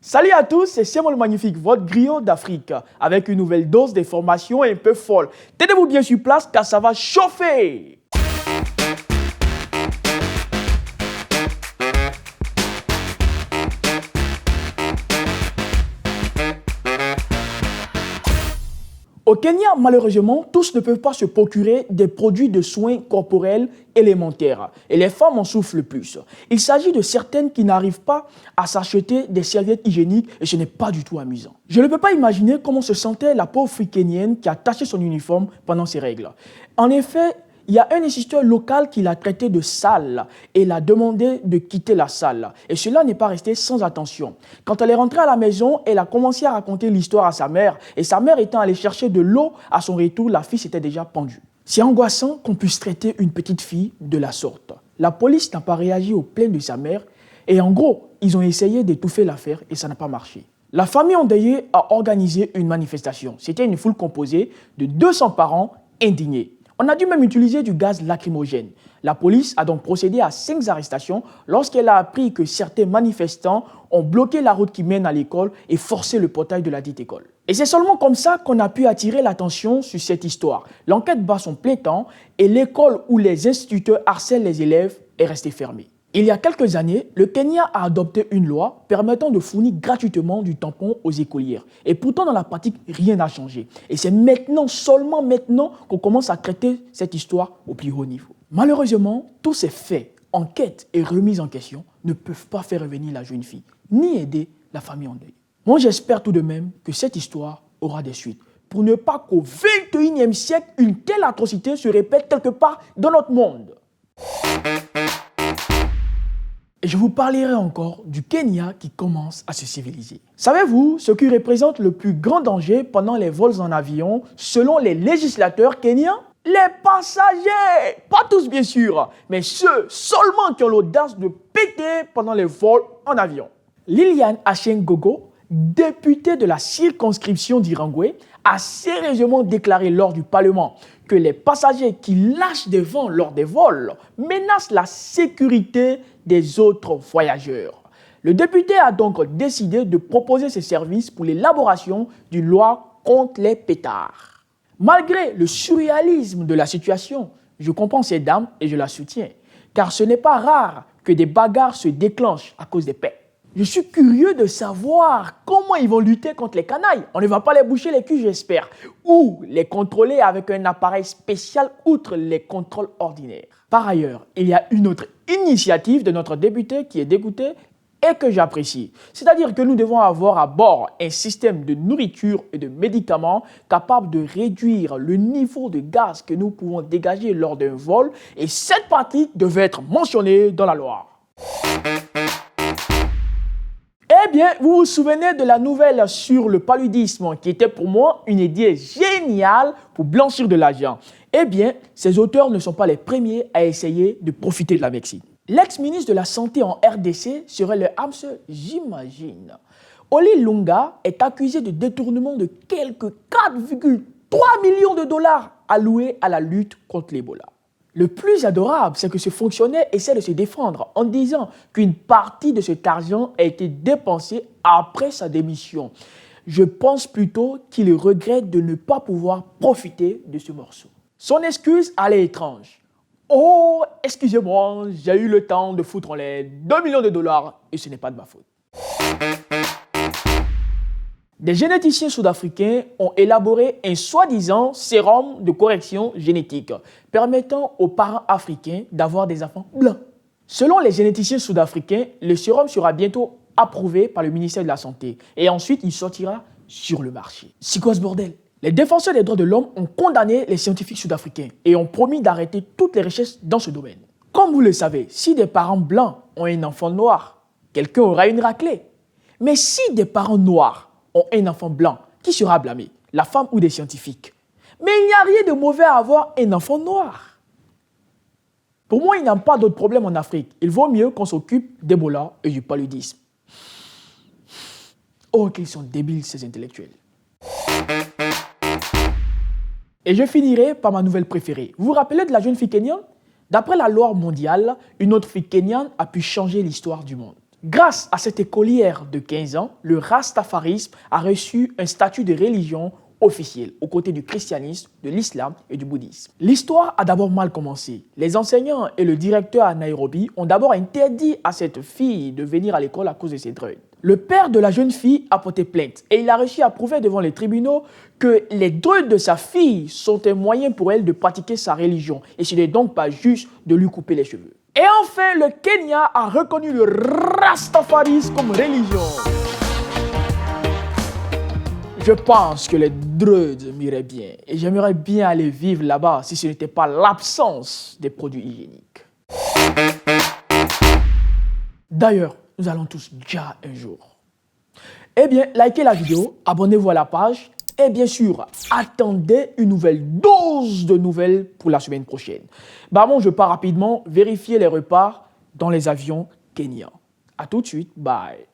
Salut à tous, c'est Simon le Magnifique, votre griot d'Afrique, avec une nouvelle dose d'informations un peu folle. Tenez-vous bien sur place car ça va chauffer. Au Kenya, malheureusement, tous ne peuvent pas se procurer des produits de soins corporels élémentaires et les femmes en souffrent le plus. Il s'agit de certaines qui n'arrivent pas à s'acheter des serviettes hygiéniques et ce n'est pas du tout amusant. Je ne peux pas imaginer comment se sentait la pauvre fille kenyenne qui a taché son uniforme pendant ses règles. En effet, il y a un instituteur local qui l'a traité de sale et l'a demandé de quitter la salle. Et cela n'est pas resté sans attention. Quand elle est rentrée à la maison, elle a commencé à raconter l'histoire à sa mère. Et sa mère étant allée chercher de l'eau, à son retour, la fille s'était déjà pendue. C'est angoissant qu'on puisse traiter une petite fille de la sorte. La police n'a pas réagi aux plaintes de sa mère. Et en gros, ils ont essayé d'étouffer l'affaire et ça n'a pas marché. La famille endeuillée a organisé une manifestation. C'était une foule composée de 200 parents indignés. On a dû même utiliser du gaz lacrymogène. La police a donc procédé à 5 arrestations lorsqu'elle a appris que certains manifestants ont bloqué la route qui mène à l'école et forcé le portail de la dite école. Et c'est seulement comme ça qu'on a pu attirer l'attention sur cette histoire. L'enquête bat son plein temps et l'école où les instituteurs harcèlent les élèves est restée fermée. Il y a quelques années, le Kenya a adopté une loi permettant de fournir gratuitement du tampon aux écolières. Et pourtant, dans la pratique, rien n'a changé. Et c'est maintenant, seulement maintenant, qu'on commence à traiter cette histoire au plus haut niveau. Malheureusement, tous ces faits, enquêtes et remises en question ne peuvent pas faire revenir la jeune fille, ni aider la famille en deuil. Moi, j'espère tout de même que cette histoire aura des suites, pour ne pas qu'au XXIe siècle, une telle atrocité se répète quelque part dans notre monde. Et je vous parlerai encore du Kenya qui commence à se civiliser. Savez-vous ce qui représente le plus grand danger pendant les vols en avion selon les législateurs kenyans? Les passagers! Pas tous bien sûr, mais ceux seulement qui ont l'audace de péter pendant les vols en avion. Liliane Achengogo, députée de la circonscription d'Irangwe, a sérieusement déclaré lors du Parlement que les passagers qui lâchent des vents lors des vols menacent la sécurité des autres voyageurs. Le député a donc décidé de proposer ses services pour l'élaboration d'une loi contre les pétards. Malgré le surréalisme de la situation, je comprends ces dames et je la soutiens, car ce n'est pas rare que des bagarres se déclenchent à cause des pets. Je suis curieux de savoir comment ils vont lutter contre les canailles. On ne va pas les boucher les culs, j'espère. Ou les contrôler avec un appareil spécial outre les contrôles ordinaires. Par ailleurs, il y a une autre initiative de notre député qui est dégoûté et que j'apprécie. C'est-à-dire que nous devons avoir à bord un système de nourriture et de médicaments capable de réduire le niveau de gaz que nous pouvons dégager lors d'un vol. Et cette pratique devait être mentionnée dans la loi. Eh bien, vous vous souvenez de la nouvelle sur le paludisme qui était pour moi une idée géniale pour blanchir de l'argent. Eh bien, ces auteurs ne sont pas les premiers à essayer de profiter de la médecine. L'ex-ministre de la Santé en RDC serait le âme sœur, j'imagine. Oli Lunga est accusé de détournement de quelques 4,3 millions de dollars alloués à la lutte contre l'Ebola. Le plus adorable, c'est que ce fonctionnaire essaie de se défendre en disant qu'une partie de cet argent a été dépensée après sa démission. Je pense plutôt qu'il regrette de ne pas pouvoir profiter de ce morceau. Son excuse allait étrange. Oh, excusez-moi, j'ai eu le temps de foutre en l'air 2 millions de dollars et ce n'est pas de ma faute. Des généticiens sud-africains ont élaboré un soi-disant sérum de correction génétique permettant aux parents africains d'avoir des enfants blancs. Selon les généticiens sud-africains, le sérum sera bientôt approuvé par le ministère de la Santé et ensuite il sortira sur le marché. C'est quoi ce bordel? Les défenseurs des droits de l'homme ont condamné les scientifiques sud-africains et ont promis d'arrêter toutes les recherches dans ce domaine. Comme vous le savez, si des parents blancs ont un enfant noir, quelqu'un aura une raclée. Mais si des parents noirs ont un enfant blanc, qui sera blâmé? La femme ou des scientifiques? Mais il n'y a rien de mauvais à avoir un enfant noir. Pour moi, il n'y a pas d'autre problème en Afrique. Il vaut mieux qu'on s'occupe d'Ebola et du paludisme. Oh, qu'ils sont débiles ces intellectuels. Et je finirai par ma nouvelle préférée. Vous vous rappelez de la jeune fille kenyane? D'après la loi mondiale, une autre fille kenyane a pu changer l'histoire du monde. Grâce à cette écolière de 15 ans, le rastafarisme a reçu un statut de religion officielle aux côtés du christianisme, de l'islam et du bouddhisme. L'histoire a d'abord mal commencé. Les enseignants et le directeur à Nairobi ont d'abord interdit à cette fille de venir à l'école à cause de ses drogues. Le père de la jeune fille a porté plainte et il a réussi à prouver devant les tribunaux que les drogues de sa fille sont un moyen pour elle de pratiquer sa religion et ce n'est donc pas juste de lui couper les cheveux. Et enfin, le Kenya a reconnu le rastafarisme comme religion. Je pense que les Druides m'iraient bien et j'aimerais bien aller vivre là-bas si ce n'était pas l'absence des produits hygiéniques. D'ailleurs, nous allons tous déjà un jour. Eh bien, likez la vidéo, abonnez-vous à la page et bien sûr, attendez une nouvelle dose de nouvelles pour la semaine prochaine. Bon, je pars rapidement vérifier les repas dans les avions kenyans. À tout de suite, bye.